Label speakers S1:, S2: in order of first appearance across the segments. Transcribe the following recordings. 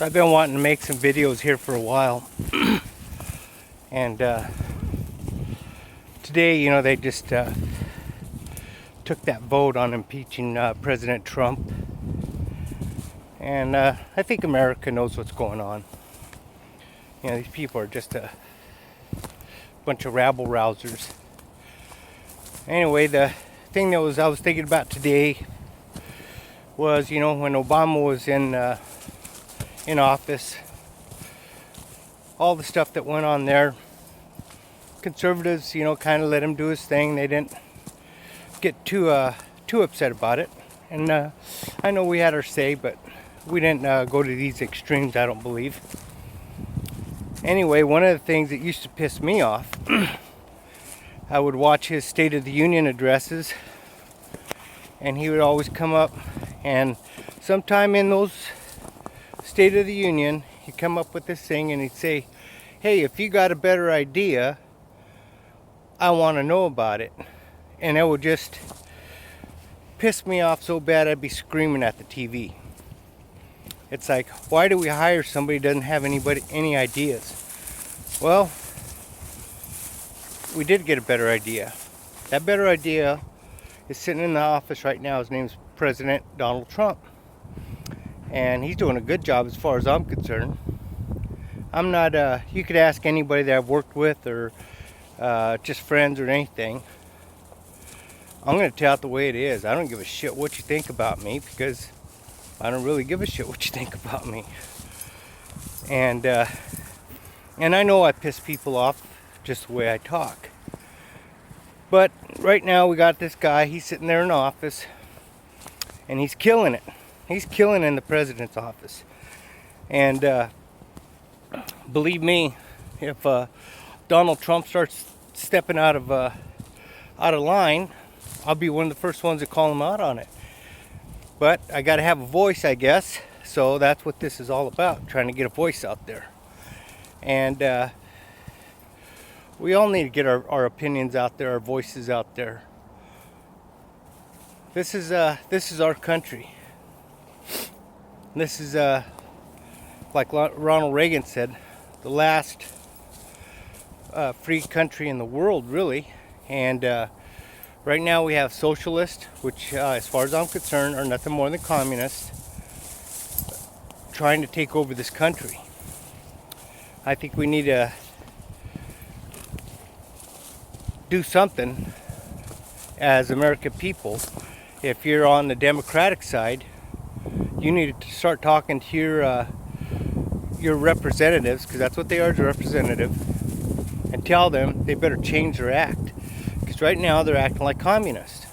S1: So I've been wanting to make some videos here for a while. And today, you know, they just took that vote on impeaching President Trump. And I think America knows what's going on. You know, these people are just a bunch of rabble-rousers. Anyway, the thing that I was thinking about today was, you know, when Obama was in office, all the stuff that went on there, conservatives, you know, kind of let him do his thing. They didn't get too upset about it. And I know we had our say, but we didn't go to these extremes, I don't believe. Anyway, one of the things that used to piss me off, I would watch his State of the Union addresses, and he would always come up, and sometime in those State of the Union, he'd come up with this thing and he'd say, hey, if you got a better idea, I want to know about it. And it would just piss me off so bad I'd be screaming at the TV. It's like, why do we hire somebody who doesn't have any ideas? Well, we did get a better idea. That better idea is sitting in the office right now. His name's President Donald Trump. And he's doing a good job as far as I'm concerned. I'm not, you could ask anybody that I've worked with or just friends or anything. I'm going to tell it the way it is. I don't give a shit what you think about me, because I don't really give a shit what you think about me. And I know I piss people off just the way I talk. But right now we got this guy, he's sitting there in the office, and he's killing it. He's killing in the president's office. And believe me, if Donald Trump starts stepping out of line, I'll be one of the first ones to call him out on it. But I got to have a voice, I guess. So that's what this is all about, trying to get a voice out there. And we all need to get our opinions out there, our voices out there. This is our country. This is, like Ronald Reagan said, the last free country in the world, really. And right now we have socialists, which, as far as I'm concerned, are nothing more than communists, trying to take over this country. I think we need to do something as American people. If you're on the Democratic side, you need to start talking to your representatives, because that's what they are, as a representative, and tell them they better change their act. Because right now they're acting like communists.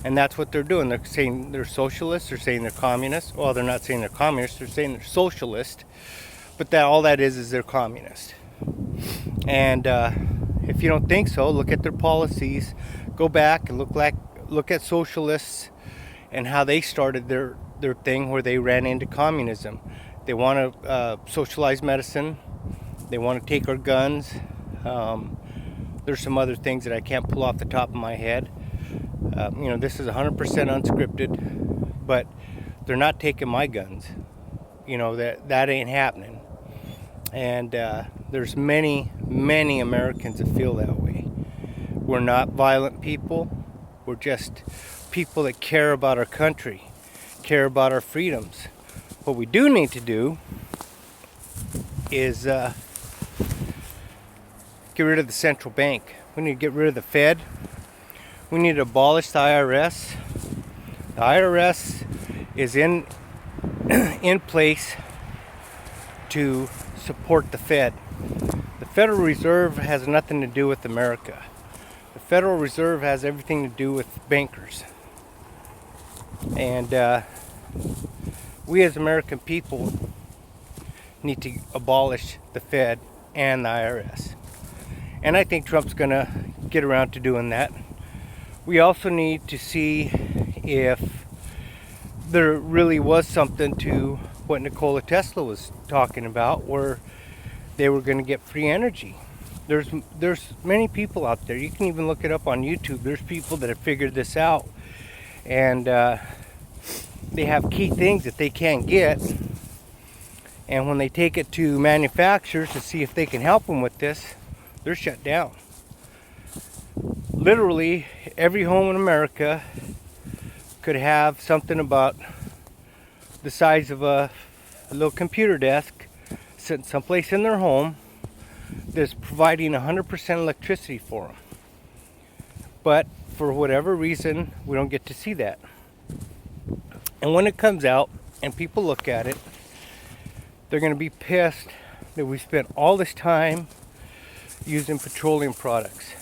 S1: And that's what they're doing. They're saying they're socialists, they're saying they're communists. Well, they're not saying they're communists, they're saying they're socialist. But all that is they're communist. And if you don't think so, look at their policies. Go back and look at socialists and how they started their thing, where they ran into communism. They want to socialize medicine. They want to take our guns. There's some other things that I can't pull off the top of my head. You know, this is 100% unscripted, but they're not taking my guns. You know, that ain't happening. And there's many Americans that feel that way. We're not violent people. We're just people that care about our country, care about our freedoms. What we do need to do is get rid of the central bank. We need to get rid of the Fed. We need to abolish the IRS. The IRS is in place to support the Fed. The Federal Reserve has nothing to do with America. The Federal Reserve has everything to do with bankers. And we as American people need to abolish the Fed and the IRS. And I think Trump's going to get around to doing that. We also need to see if there really was something to what Nikola Tesla was talking about, where they were going to get free energy. There's many people out there. You can even look it up on YouTube. There's people that have figured this out, and they have key things that they can't get And when they take it to manufacturers to see if they can help them with this, they're shut down. Literally, every home in America could have something about the size of a little computer desk sitting someplace in their home that's providing 100% electricity for them. But for whatever reason, we don't get to see that. And when it comes out and people look at it, they're going to be pissed that we spent all this time using petroleum products.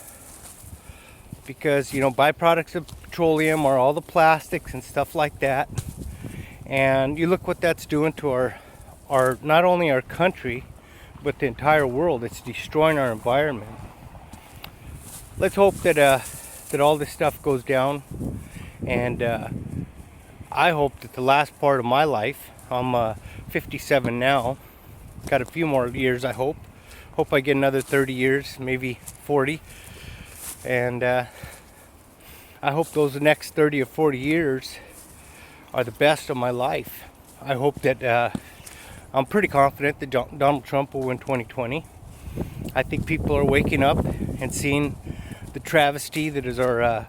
S1: Because, byproducts of petroleum are all the plastics and stuff like that. And you look what that's doing to our not only our country, but the entire world. It's destroying our environment. Let's hope that all this stuff goes down. And I hope that the last part of my life, I'm 57 now, got a few more years, I hope. Hope I get another 30 years, maybe 40. And I hope those next 30 or 40 years are the best of my life. I hope that I'm pretty confident that Donald Trump will win 2020. I think people are waking up and seeing the travesty that is our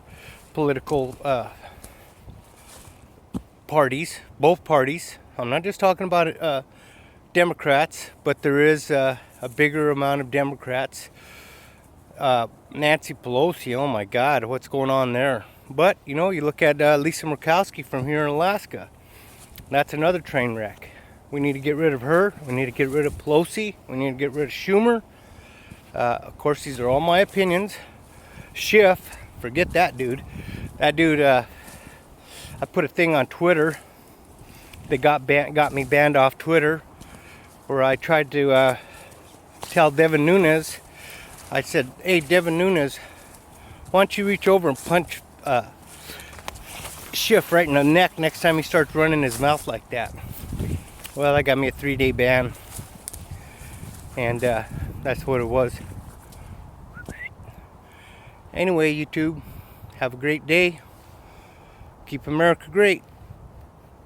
S1: political parties, both parties. I'm not just talking about Democrats, but there is a bigger amount of Democrats. Nancy Pelosi, oh my God, what's going on there? But, you look at Lisa Murkowski from here in Alaska. That's another train wreck. We need to get rid of her. We need to get rid of Pelosi. We need to get rid of Schumer. Of course, these are all my opinions. Schiff, forget that dude. That dude, I put a thing on Twitter that got me banned off Twitter, where I tried to tell Devin Nunes. I said, "Hey, Devin Nunes, why don't you reach over and punch Schiff right in the neck next time he starts running his mouth like that?" Well, that got me a 3-day ban, and that's what it was. Anyway, YouTube, have a great day. Keep America great.